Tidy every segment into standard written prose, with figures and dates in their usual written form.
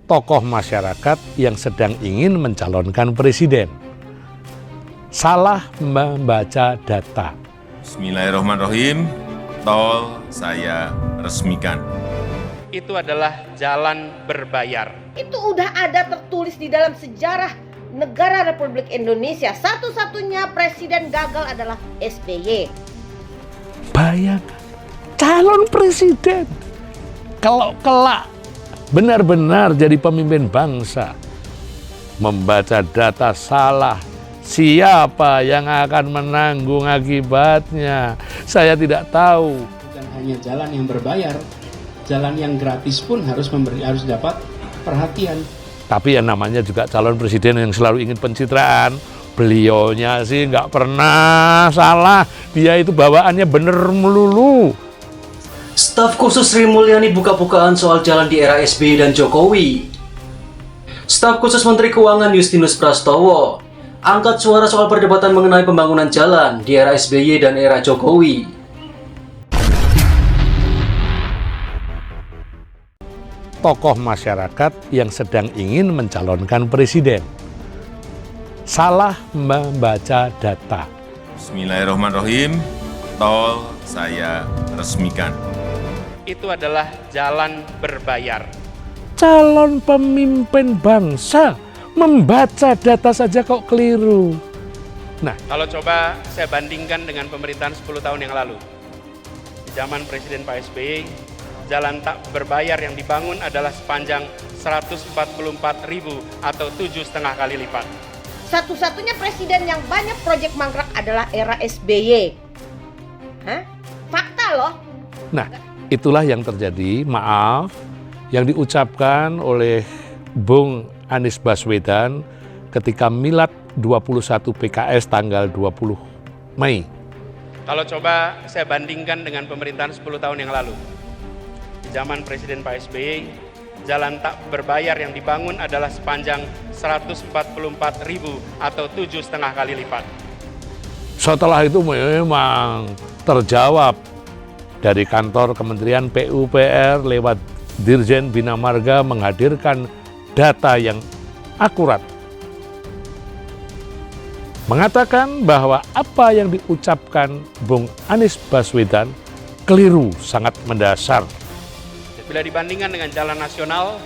tokoh masyarakat yang sedang ingin mencalonkan presiden. Salah membaca data. Bismillahirrahmanirrahim, tol saya resmikan. Itu adalah jalan berbayar. Itu udah ada tertulis di dalam sejarah negara Republik Indonesia. Satu-satunya presiden gagal adalah SBY. Bayangkan, calon presiden kalau kelak benar-benar jadi pemimpin bangsa, membaca data salah, siapa yang akan menanggung akibatnya? Saya tidak tahu. Bukan hanya jalan yang berbayar, jalan yang gratis pun harus dapat perhatian. Tapi yang namanya juga calon presiden yang selalu ingin pencitraan, beliaunya sih nggak pernah salah. Dia itu bawaannya bener melulu. Staf khusus Sri Mulyani buka-bukaan soal jalan di era SBY dan Jokowi. Staf khusus Menteri Keuangan Justinus Prastowo angkat suara soal perdebatan mengenai pembangunan jalan di era SBY dan era Jokowi. Tokoh masyarakat yang sedang ingin mencalonkan presiden. Salah membaca data. Bismillahirrahmanirrahim, tol saya resmikan. Itu adalah jalan berbayar. Calon pemimpin bangsa membaca data saja kok keliru. Nah, Kalau coba saya bandingkan dengan pemerintahan 10 tahun yang lalu. Di zaman Presiden Pak SBY, jalan tak berbayar yang dibangun adalah sepanjang 144.000 atau 7,5 kali lipat. Satu-satunya presiden yang banyak proyek mangkrak adalah era SBY. Hah? Fakta loh. nah itulah yang terjadi, maaf, yang diucapkan oleh Bung Anies Baswedan ketika milad 21 PKS tanggal 20 Mei. Kalau coba saya bandingkan dengan pemerintahan 10 tahun yang lalu. Di zaman Presiden Pak SBY, jalan tak berbayar yang dibangun adalah sepanjang 144.000 atau 7,5 kali lipat. Setelah itu memang terjawab dari kantor Kementerian PUPR lewat Dirjen Bina Marga menghadirkan data yang akurat. Mengatakan bahwa apa yang diucapkan Bung Anies Baswedan keliru, sangat mendasar. Bila dibandingkan dengan jalan nasional,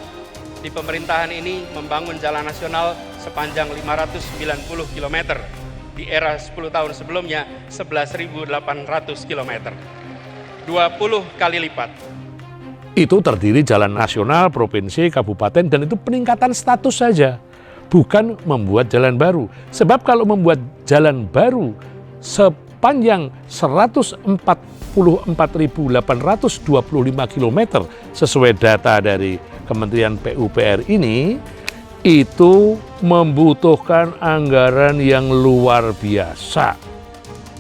di pemerintahan ini membangun jalan nasional sepanjang 590 km. Di era 10 tahun sebelumnya 11.800 km. 20 kali lipat. Itu terdiri jalan nasional, provinsi, kabupaten, dan itu peningkatan status saja. Bukan membuat jalan baru. Sebab kalau membuat jalan baru sepanjang 144.825 km sesuai data dari Kementerian PUPR ini, itu membutuhkan anggaran yang luar biasa.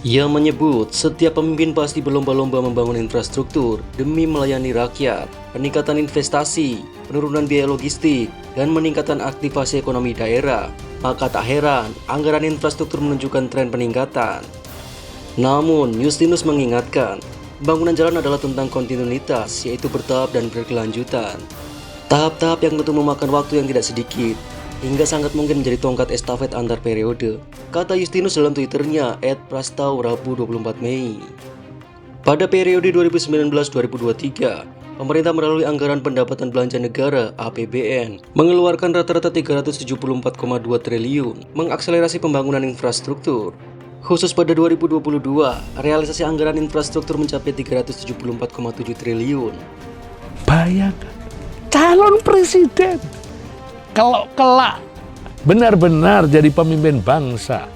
Ia menyebut setiap pemimpin pasti berlomba-lomba membangun infrastruktur demi melayani rakyat, peningkatan investasi, penurunan biaya logistik, dan meningkatan aktivasi ekonomi daerah. Maka tak heran anggaran infrastruktur menunjukkan tren peningkatan. Namun, Justinus mengingatkan, pembangunan jalan adalah tentang kontinuitas, yaitu bertahap dan berkelanjutan. Tahap-tahap yang tentu memakan waktu yang tidak sedikit, hingga sangat mungkin menjadi tongkat estafet antar periode, kata Justinus dalam Twitternya @prastaw Rabu 24 Mei. Pada periode 2019-2023, pemerintah melalui Anggaran Pendapatan Belanja Negara (APBN) mengeluarkan rata-rata 374,2 triliun mengakselerasi pembangunan infrastruktur. Khusus pada 2022, realisasi anggaran infrastruktur mencapai 374,7 triliun. Bayangkan, calon presiden kalau kelak benar-benar jadi pemimpin bangsa,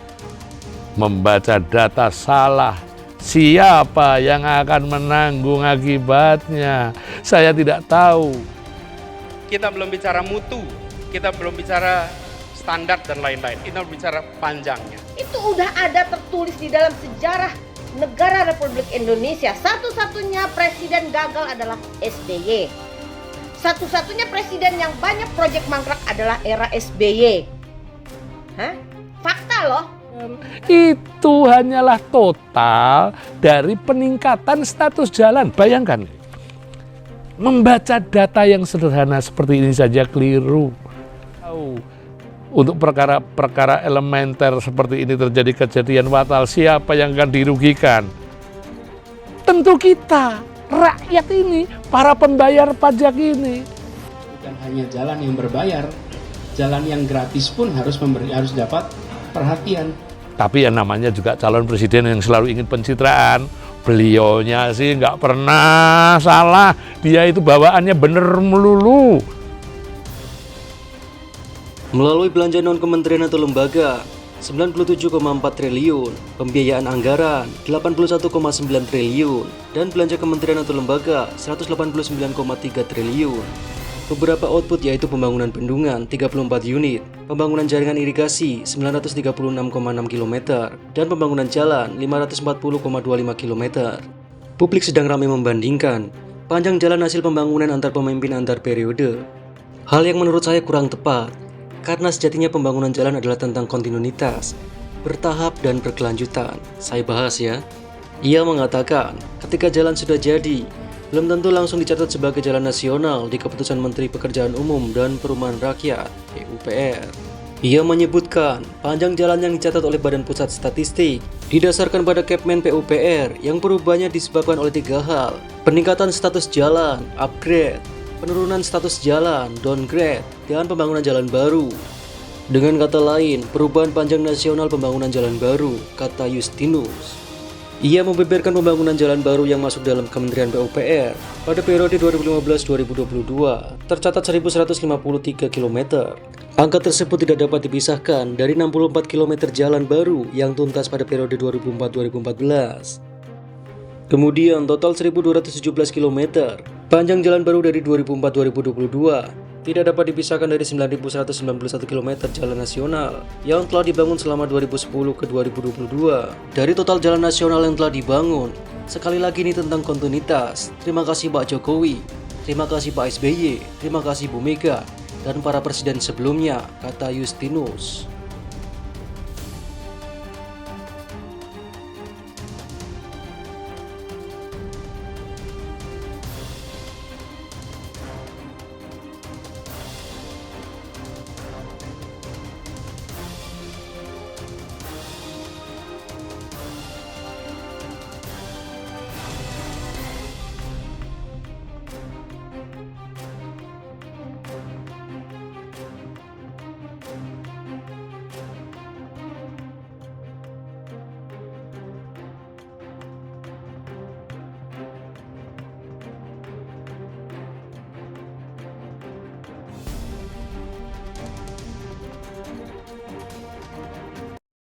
membaca data salah, siapa yang akan menanggung akibatnya? Saya tidak tahu. Kita belum bicara mutu, kita belum bicara standar dan lain-lain. Kita bicara panjangnya. Itu udah ada tertulis di dalam sejarah negara Republik Indonesia. Satu-satunya presiden gagal adalah SBY. Satu-satunya presiden yang banyak proyek mangkrak adalah era SBY. Hah? Fakta loh. Itu hanyalah total dari peningkatan status jalan. Bayangkan, Membaca data yang sederhana seperti ini saja keliru. Untuk perkara-perkara elementer seperti ini terjadi kejadian fatal, siapa yang akan dirugikan? Tentu kita, rakyat ini, para pembayar pajak ini. Bukan hanya jalan yang berbayar, jalan yang gratis pun harus dapat perhatian. Tapi yang namanya juga calon presiden yang selalu ingin pencitraan, beliaunya sih nggak pernah salah. Dia itu bawaannya bener melulu. Melalui belanja non-kementerian atau lembaga, 97,4 triliun, pembiayaan anggaran 81,9 triliun, dan belanja kementerian atau lembaga 189,3 triliun. Beberapa output yaitu pembangunan bendungan 34 unit, pembangunan jaringan irigasi 936,6 km, dan pembangunan jalan 540,25 km. Publik sedang ramai membandingkan panjang jalan hasil pembangunan antar pemimpin antar periode. Hal yang menurut saya kurang tepat, karena sejatinya pembangunan jalan adalah tentang kontinuitas, bertahap dan berkelanjutan. Saya bahas ya. Ia mengatakan, ketika jalan sudah jadi, belum tentu langsung dicatat sebagai jalan nasional di Keputusan Menteri Pekerjaan Umum dan Perumahan Rakyat (PUPR). Ia menyebutkan, panjang jalan yang dicatat oleh Badan Pusat Statistik didasarkan pada Kepmen PUPR yang perubahannya disebabkan oleh 3 hal: peningkatan status jalan, upgrade, penurunan status jalan, downgrade, dan pembangunan jalan baru. Dengan kata lain, perubahan panjang nasional pembangunan jalan baru, kata Justinus. Ia membeberkan pembangunan jalan baru yang masuk dalam Kementerian PUPR pada periode 2015-2022 tercatat 1.153 km. Angka tersebut tidak dapat dipisahkan dari 64 km jalan baru yang tuntas pada periode 2004-2014. Kemudian total 1.217 km panjang jalan baru dari 2004-2022 tidak dapat dipisahkan dari 9.191 km jalan nasional yang telah dibangun selama 2010 ke 2022. Dari total jalan nasional yang telah dibangun, sekali lagi ini tentang kontinuitas. Terima kasih Pak Jokowi, terima kasih Pak SBY, terima kasih Bu Mega, dan para presiden sebelumnya, kata Justinus.